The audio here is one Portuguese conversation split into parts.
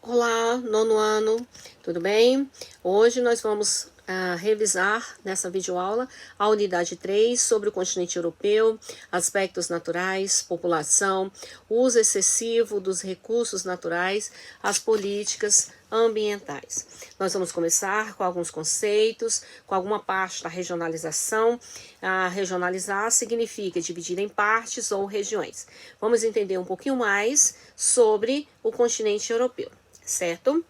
Olá, nono ano, tudo bem? Hoje nós vamos revisar nessa videoaula a unidade 3 sobre o continente europeu, aspectos naturais, população, uso excessivo dos recursos naturais, as políticas ambientais. Nós vamos começar com alguns conceitos, com alguma parte da regionalização. Regionalizar significa dividir em partes ou regiões. Vamos entender um pouquinho mais sobre o continente europeu. Certo?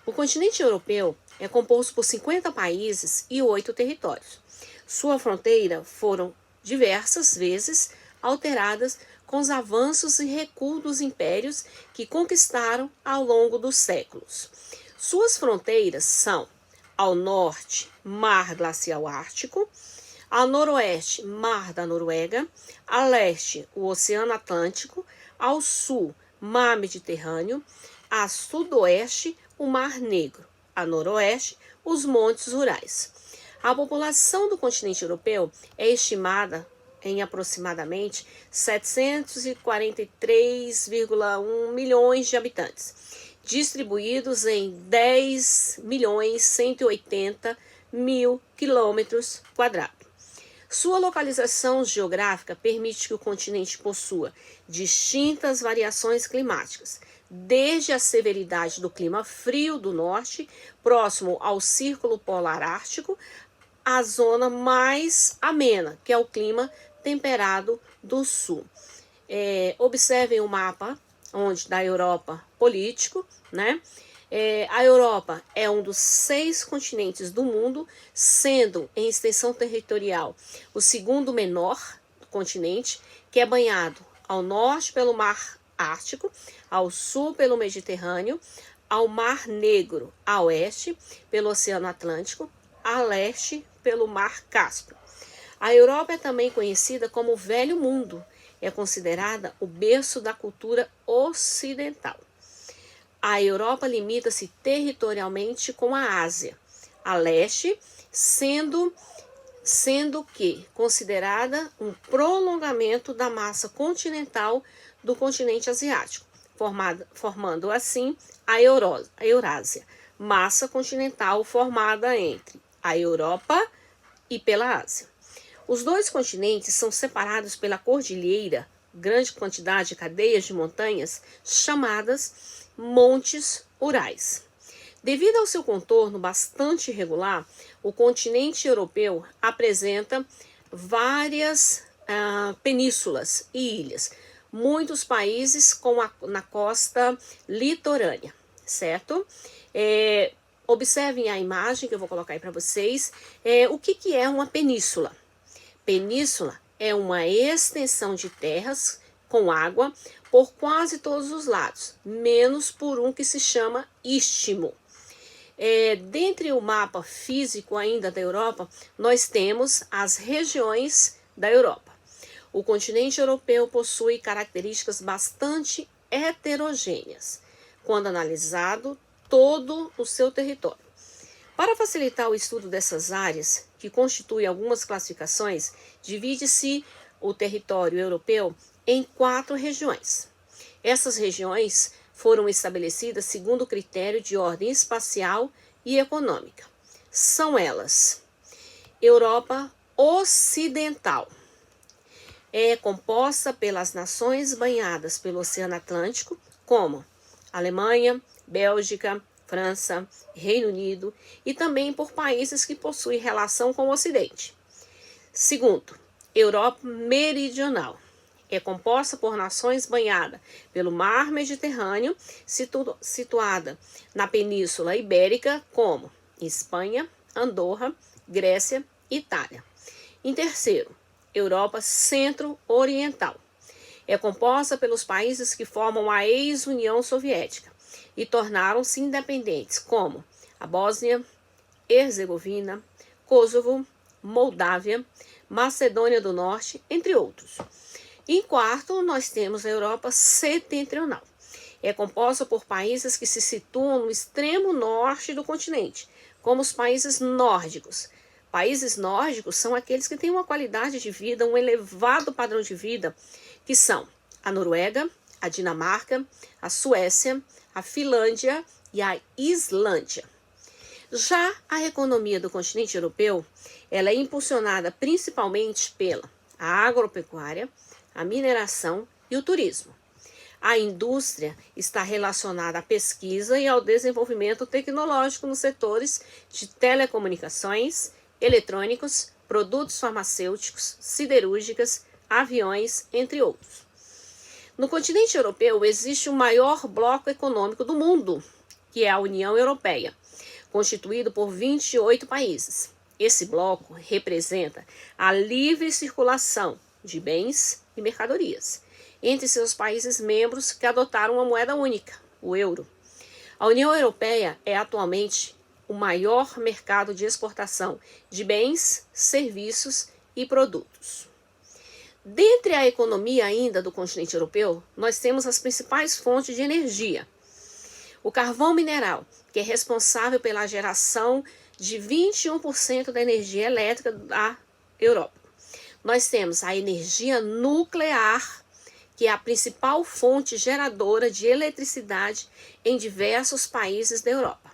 O continente europeu é composto por 50 países e 8 territórios. Sua fronteira foram diversas vezes alteradas com os avanços e recuos dos impérios que conquistaram ao longo dos séculos. Suas fronteiras são: ao norte, Mar Glacial Ártico; ao noroeste, Mar da Noruega; a leste, o Oceano Atlântico; ao sul, Mar Mediterrâneo; a sudoeste, o Mar Negro; a noroeste, os Montes Urais. A população do continente europeu é estimada em aproximadamente 743,1 milhões de habitantes, distribuídos em 10.180.000 quilômetros quadrados. Sua localização geográfica permite que o continente possua distintas variações climáticas, desde a severidade do clima frio do norte, próximo ao Círculo Polar Ártico, à zona mais amena, que é o clima temperado do sul. Observem o mapa da Europa político, né? A Europa é um dos 6 continentes do mundo, sendo em extensão territorial o segundo menor continente, que é banhado ao norte pelo Mar Ártico, ao sul pelo Mediterrâneo, ao Mar Negro a oeste pelo Oceano Atlântico, a leste pelo Mar Cáspio. A Europa é também conhecida como o Velho Mundo, é considerada o berço da cultura ocidental. A Europa limita-se territorialmente com a Ásia, a leste, sendo que considerada um prolongamento da massa continental do continente asiático, formando assim a Eurásia, massa continental formada entre a Europa e pela Ásia. Os dois continentes são separados pela cordilheira, grande quantidade de cadeias de montanhas chamadas Montes Urais. Devido ao seu contorno bastante irregular, o continente europeu apresenta várias penínsulas e ilhas, muitos países na costa litorânea, certo? Observem a imagem que eu vou colocar aí para vocês. O que é uma península? Península é uma extensão de terras com água por quase todos os lados, menos por um que se chama istmo. Dentre o mapa físico ainda da Europa, nós temos as regiões da Europa. O continente europeu possui características bastante heterogêneas, quando analisado todo o seu território. Para facilitar o estudo dessas áreas, que constituem algumas classificações, divide-se o território europeu em 4 regiões. Essas regiões foram estabelecidas segundo o critério de ordem espacial e econômica. São elas: Europa Ocidental. É composta pelas nações banhadas pelo Oceano Atlântico, como Alemanha, Bélgica, França, Reino Unido, e também por países que possuem relação com o Ocidente. Segundo, Europa Meridional. É composta por nações banhadas pelo Mar Mediterrâneo, situada na Península Ibérica, como Espanha, Andorra, Grécia e Itália. Em terceiro, Europa Centro-Oriental. É composta pelos países que formam a ex-União Soviética e tornaram-se independentes, como a Bósnia, Herzegovina, Kosovo, Moldávia, Macedônia do Norte, entre outros. Em quarto, nós temos a Europa Setentrional. É composta por países que se situam no extremo norte do continente, como os países nórdicos. Países nórdicos são aqueles que têm uma qualidade de vida, um elevado padrão de vida, que são a Noruega, a Dinamarca, a Suécia, a Finlândia e a Islândia. Já a economia do continente europeu, ela é impulsionada principalmente pela agropecuária, a mineração e o turismo. A indústria está relacionada à pesquisa e ao desenvolvimento tecnológico nos setores de telecomunicações, eletrônicos, produtos farmacêuticos, siderúrgicas, aviões, entre outros. No continente europeu existe o maior bloco econômico do mundo, que é a União Europeia, constituído por 28 países. Esse bloco representa a livre circulação de bens e mercadorias entre seus países membros que adotaram uma moeda única, o euro. A União Europeia é atualmente o maior mercado de exportação de bens, serviços e produtos. Dentre a economia ainda do continente europeu, nós temos as principais fontes de energia. O carvão mineral, que é responsável pela geração de 21% da energia elétrica da Europa. Nós temos a energia nuclear, que é a principal fonte geradora de eletricidade em diversos países da Europa.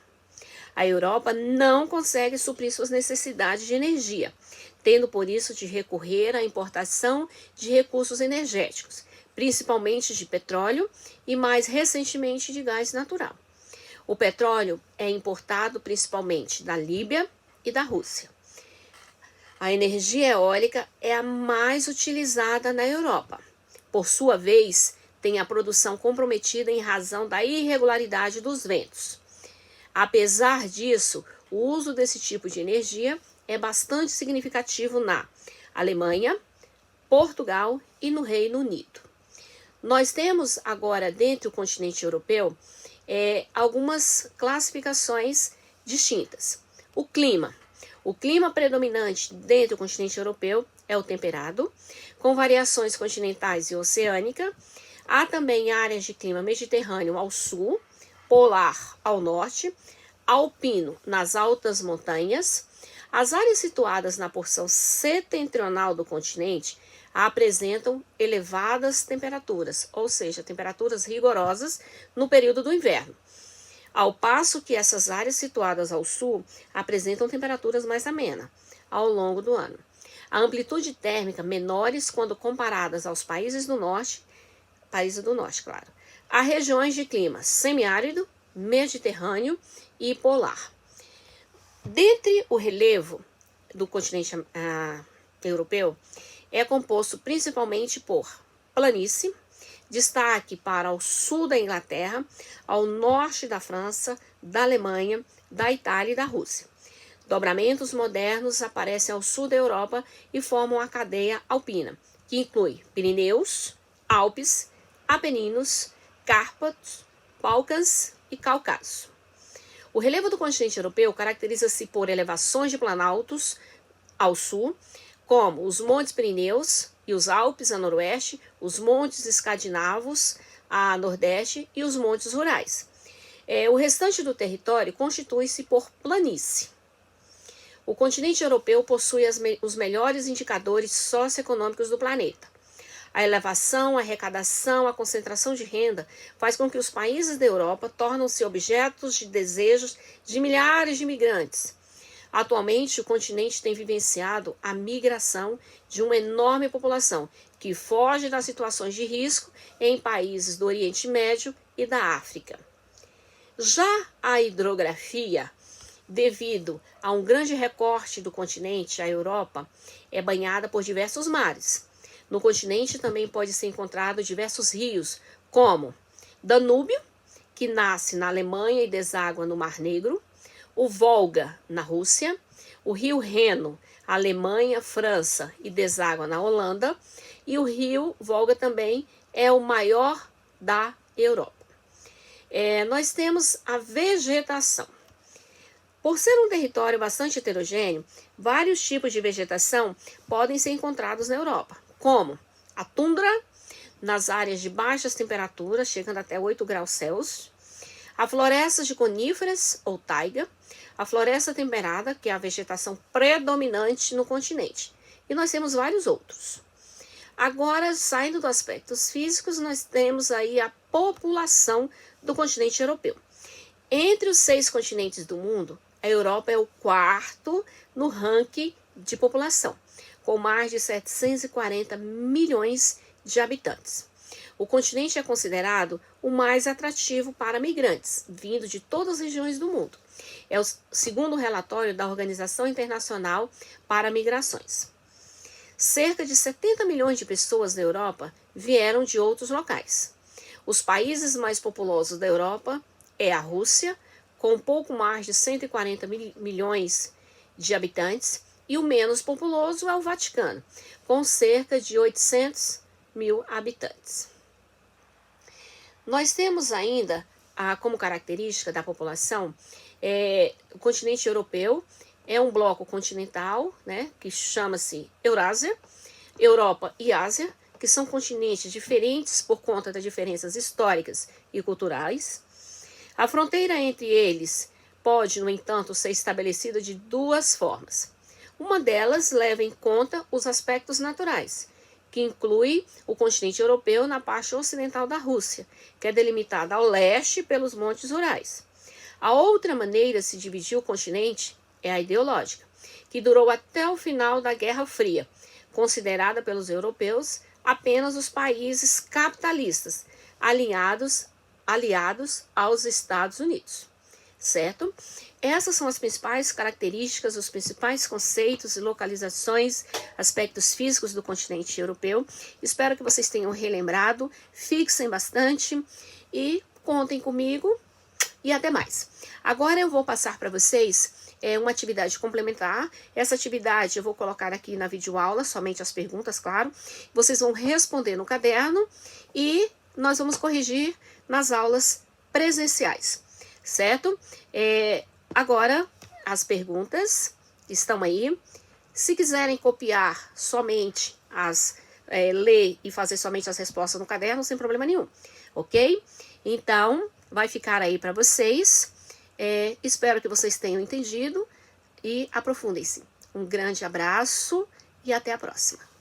A Europa não consegue suprir suas necessidades de energia, tendo por isso de recorrer à importação de recursos energéticos, principalmente de petróleo e mais recentemente de gás natural. O petróleo é importado principalmente da Líbia e da Rússia. A energia eólica é a mais utilizada na Europa. Por sua vez, tem a produção comprometida em razão da irregularidade dos ventos. Apesar disso, o uso desse tipo de energia é bastante significativo na Alemanha, Portugal e no Reino Unido. Nós temos agora, dentro do continente europeu, algumas classificações distintas. O clima. O clima predominante dentro do continente europeu é o temperado, com variações continentais e oceânica. Há também áreas de clima mediterrâneo ao sul, polar ao norte, alpino nas altas montanhas. As áreas situadas na porção setentrional do continente apresentam elevadas temperaturas, ou seja, temperaturas rigorosas no período do inverno, ao passo que essas áreas situadas ao sul apresentam temperaturas mais amenas ao longo do ano. A amplitude térmica menores quando comparadas aos países do norte, claro. Há regiões de clima semiárido, mediterrâneo e polar. Dentre o relevo do continente europeu, é composto principalmente por planície, destaque para o sul da Inglaterra, ao norte da França, da Alemanha, da Itália e da Rússia. Dobramentos modernos aparecem ao sul da Europa e formam a cadeia alpina, que inclui Pirineus, Alpes, Apeninos, Cárpatos, Balcãs e Cáucaso. O relevo do continente europeu caracteriza-se por elevações de planaltos ao sul, como os Montes Pirineus e os Alpes a noroeste, os Montes Escandinavos a nordeste e os Montes Rurais. O restante do território constitui-se por planície. O continente europeu possui os melhores indicadores socioeconômicos do planeta. A elevação, a arrecadação, a concentração de renda faz com que os países da Europa tornem-se objetos de desejos de milhares de imigrantes. Atualmente, o continente tem vivenciado a migração de uma enorme população que foge das situações de risco em países do Oriente Médio e da África. Já a hidrografia, devido a um grande recorte do continente, a Europa é banhada por diversos mares. No continente também pode ser encontrado diversos rios, como Danúbio, que nasce na Alemanha e deságua no Mar Negro, o Volga, na Rússia, o rio Reno, Alemanha, França e deságua na Holanda, e o rio Volga também é o maior da Europa. Nós temos a vegetação. Por ser um território bastante heterogêneo, vários tipos de vegetação podem ser encontrados na Europa, como a tundra, nas áreas de baixas temperaturas, chegando até 8 graus Celsius, a floresta de coníferas ou taiga, a floresta temperada, que é a vegetação predominante no continente. E nós temos vários outros. Agora, saindo dos aspectos físicos, nós temos aí a população do continente europeu. Entre os 6 continentes do mundo, a Europa é o 4º no ranking de população, com mais de 740 milhões de habitantes. O continente é considerado o mais atrativo para migrantes, vindo de todas as regiões do mundo. É o segundo relatório da Organização Internacional para Migrações. Cerca de 70 milhões de pessoas na Europa vieram de outros locais. Os países mais populosos da Europa é a Rússia, com um pouco mais de 140 milhões de habitantes, e o menos populoso é o Vaticano, com cerca de 800 mil habitantes. Nós temos ainda, como característica da população, o continente europeu é um bloco continental, né, que chama-se Eurásia, Europa e Ásia, que são continentes diferentes por conta das diferenças históricas e culturais. A fronteira entre eles pode, no entanto, ser estabelecida de 2 formas. Uma delas leva em conta os aspectos naturais, que inclui o continente europeu na parte ocidental da Rússia, que é delimitada ao leste pelos montes Urais. A outra maneira de se dividir o continente é a ideológica, que durou até o final da Guerra Fria, considerada pelos europeus apenas os países capitalistas, aliados aos Estados Unidos, certo? Essas são as principais características, os principais conceitos e localizações, aspectos físicos do continente europeu. Espero que vocês tenham relembrado, fixem bastante e contem comigo e até mais. Agora eu vou passar para vocês uma atividade complementar. Essa atividade eu vou colocar aqui na videoaula, somente as perguntas, claro. Vocês vão responder no caderno e nós vamos corrigir nas aulas presenciais, certo? Agora, as perguntas estão aí. Se quiserem copiar somente ler e fazer somente as respostas no caderno, sem problema nenhum, ok? Então, vai ficar aí para vocês. Espero que vocês tenham entendido e aprofundem-se. Um grande abraço e até a próxima.